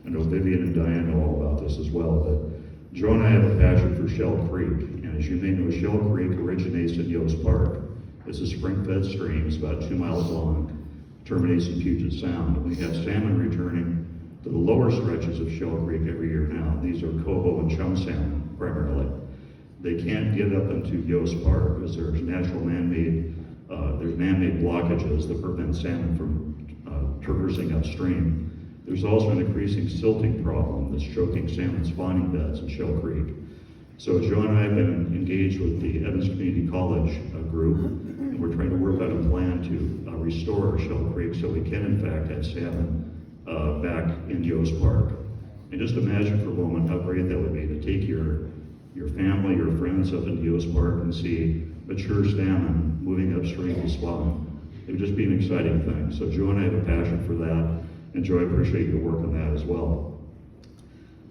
I know Vivian and Diane know all about this as well, but Joe and I have a passion for Shell Creek, and as you may know, Shell Creek originates in Yost Park. It's a spring-fed stream, it's about 2 miles long, terminates in Puget Sound, and we have salmon returning to the lower stretches of Shell Creek every year now. These are coho and chum salmon, primarily. They can't get up into Yost Park because there's man-made blockages that prevent salmon from traversing upstream. There's also an increasing silting problem that's choking salmon spawning beds in Shell Creek. So Joe and I have been engaged with the Evans Community College group, and we're trying to work out a plan to restore Shell Creek so we can in fact have salmon back in Yost Park. And just imagine for a moment how great that would be to take your family, your friends up into Yost Park and see mature salmon moving upstream to spawn. It would just be an exciting thing. So Joe and I have a passion for that, and Joe, I appreciate your work on that as well.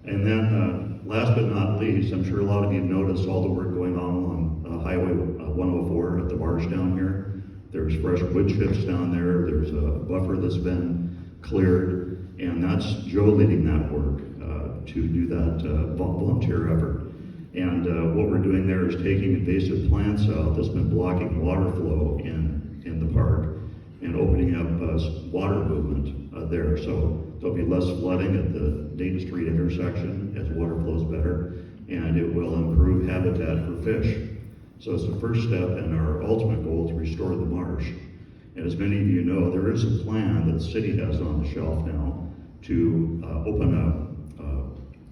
And then, last but not least, I'm sure a lot of you have noticed all the work going on Highway 104 at the marsh down here. There's fresh wood chips down there. There's a buffer that's been cleared, and that's Joe leading that work to do that volunteer effort. And what we're doing there is taking invasive plants out that's been blocking water flow in the park and opening up water movement there. So there'll be less flooding at the Dayton Street intersection as water flows better, and it will improve habitat for fish. So it's the first step in our ultimate goal to restore the marsh. And as many of you know, there is a plan that the city has on the shelf now to open up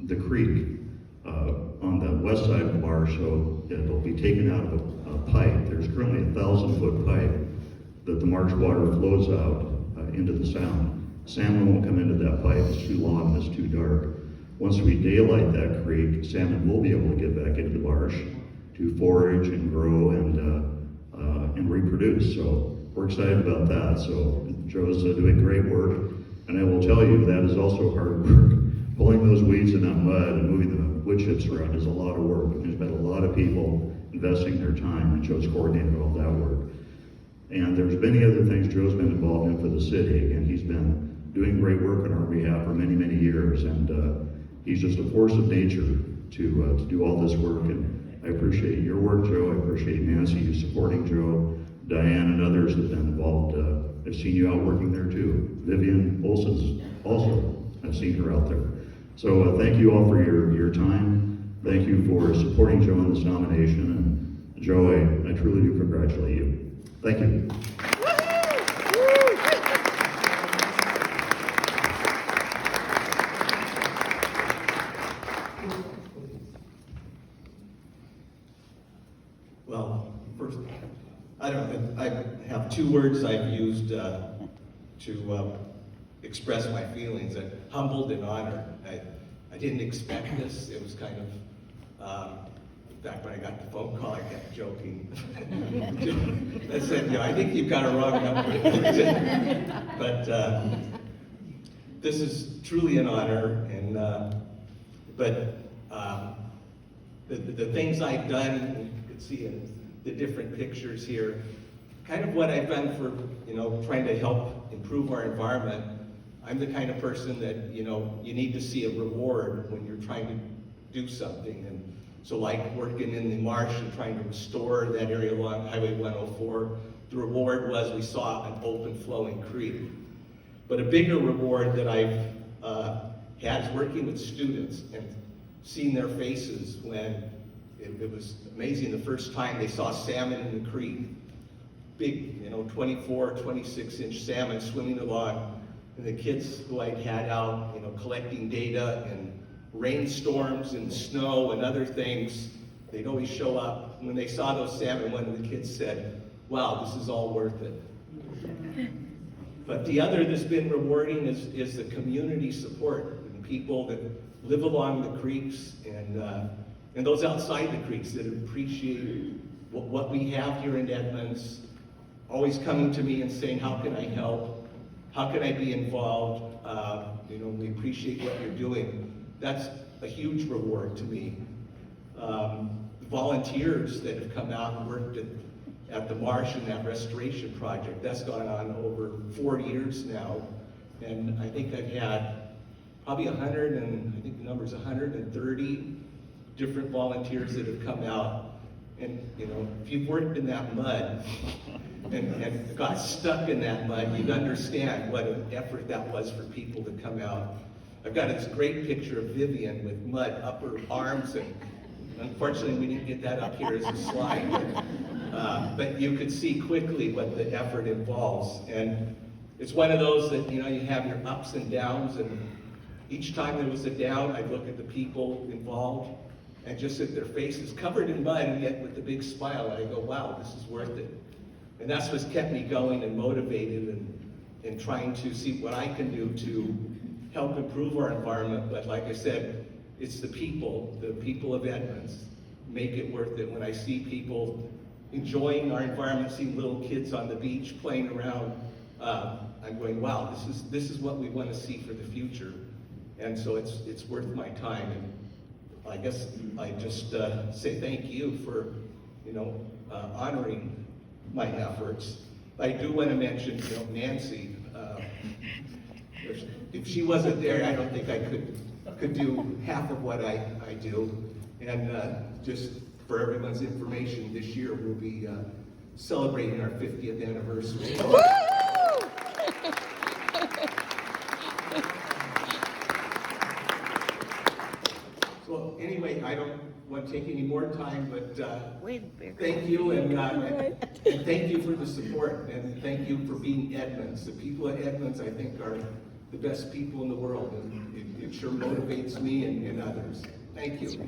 the creek on the west side of the marsh, so it'll be taken out of a pipe. There's currently a 1,000-foot pipe that the marsh water flows out into the sound. Salmon won't come into that pipe, it's too long and it's too dark. Once we daylight that creek, salmon will be able to get back into the marsh to forage and grow and reproduce. So we're excited about that. So Joe's doing great work, and I will tell you that is also hard work. Pulling those weeds in that mud and moving the wood chips around is a lot of work. There's been a lot of people investing their time, and Joe's coordinated all that work. And there's many other things Joe's been involved in for the city, and he's been doing great work on our behalf for many, many years. And he's just a force of nature to do all this work. And I appreciate your work, Joe. I appreciate Nancy, you supporting Joe, Diane, and others that have been involved. I've seen you out working there too. Vivian Olson's also, I've seen her out there. So thank you all for your time. Thank you for supporting Joe in this nomination. And Joe, I truly do congratulate you. Thank you. Well, first, I have two words I've used to express my feelings: humbled and honored. I didn't expect this. It was kind of, in fact, when I got the phone call, I kept joking. I said, I think you've got a wrong number. But this is truly an honor, and the things I've done, you can see in the different pictures here, kind of what I've done for, trying to help improve our environment. I'm the kind of person that, you need to see a reward when you're trying to do something. And so like working in the marsh and trying to restore that area along Highway 104, the reward was we saw an open flowing creek. But a bigger reward that I've had is working with students and seeing their faces when it was amazing the first time they saw salmon in the creek. Big, 24, 26-inch salmon swimming along. And the kids who I'd had out, collecting data and rainstorms and snow and other things, they'd always show up. And when they saw those salmon, one of the kids said, "Wow, this is all worth it." But the other that's been rewarding is the community support and people that live along the creeks and those outside the creeks that appreciate what we have here in Edmonds, always coming to me and saying, "How can I help? How can I be involved? We appreciate what you're doing." That's a huge reward to me. Volunteers that have come out and worked at the marsh and that restoration project, that's gone on over 4 years now. And I think I've had probably 100, and I think the number's 130 different volunteers that have come out. And you know, if you've worked in that mud and got stuck in that mud, you'd understand what an effort that was for people to come out. I've got this great picture of Vivian with mud up her arms, and unfortunately we didn't get that up here as a slide. But you could see quickly what the effort involves. And it's one of those that, you know, you have your ups and downs, and each time there was a down, I'd look at the people involved and just at their faces covered in mud, and yet with a big smile, and I go, wow, this is worth it. And that's what's kept me going and motivated, and trying to see what I can do to help improve our environment. But like I said, it's the people of Edmonds make it worth it. When I see people enjoying our environment, seeing little kids on the beach playing around, I'm going, wow, this is what we want to see for the future. And so it's worth my time. And I guess I just say thank you for, you know, honoring my efforts. I do want to mention, you know, Nancy. If she wasn't there, I don't think I could do half of what I do. And just for everyone's information, this year we'll be celebrating our 50th anniversary. So anyway, I don't want to take any more time, but thank you, and thank you for the support, and thank you for being Edmonds. The people at Edmonds, I think, are the best people in the world, and it sure motivates me and others. Thank you.